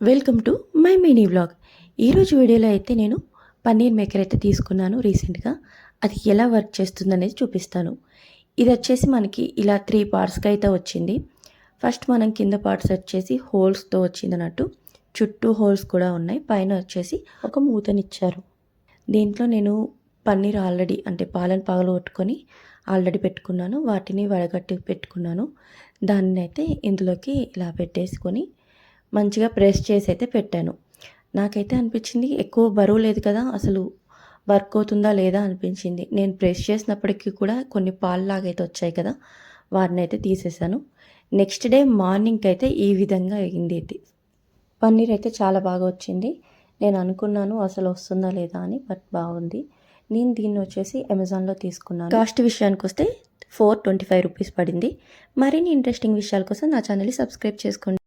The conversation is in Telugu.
Welcome to my mini vlog. ఈరోజు వీడియోలో అయితే నేను పన్నీర్ మేకర్ అయితే తీసుకున్నాను రీసెంట్గా. అది ఎలా వర్క్ చేస్తుందనేది చూపిస్తాను. ఇది వచ్చేసి మనకి ఇలా 3 పార్ట్స్గా అయితే వచ్చింది. ఫస్ట్ మనం కింద పార్ట్స్ వచ్చేసి హోల్స్తో వచ్చింది అన్నట్టు. చుట్టూ హోల్స్ కూడా ఉన్నాయి. పైన వచ్చేసి ఒక మూతనిచ్చారు. దీంట్లో నేను పన్నీర్ ఆల్రెడీ అంటే పాలను పగలగొట్టుకొని ఆల్రెడీ పెట్టుకున్నాను. వాటిని వడగట్టి పెట్టుకున్నాను. దాన్ని అయితే ఇందులోకి ఇలా పెట్టేసుకొని మంచిగా ప్రెస్ చేసి అయితే పెట్టాను. నాకైతే అనిపించింది ఎక్కువ బరువు లేదు కదా, అసలు వర్క్ అవుతుందా లేదా అనిపించింది. నేను ప్రెస్ చేసినప్పటికీ కూడా కొన్ని పాలులాగైతే వచ్చాయి కదా, వాటిని అయితే తీసేసాను. నెక్స్ట్ డే మార్నింగ్కి అయితే ఈ విధంగా అయింది. ఇది పన్నీర్ అయితే చాలా బాగా వచ్చింది. నేను అనుకున్నాను అసలు వస్తుందా లేదా అని, బట్ బాగుంది. నేను దీన్ని వచ్చేసి అమెజాన్లో తీసుకున్నాను. కాస్ట్ విషయానికి వస్తే 425 రూపీస్ పడింది. మరిన్ని ఇంట్రెస్టింగ్ విషయాల కోసం నా ఛానల్ని సబ్స్క్రైబ్ చేసుకోండి.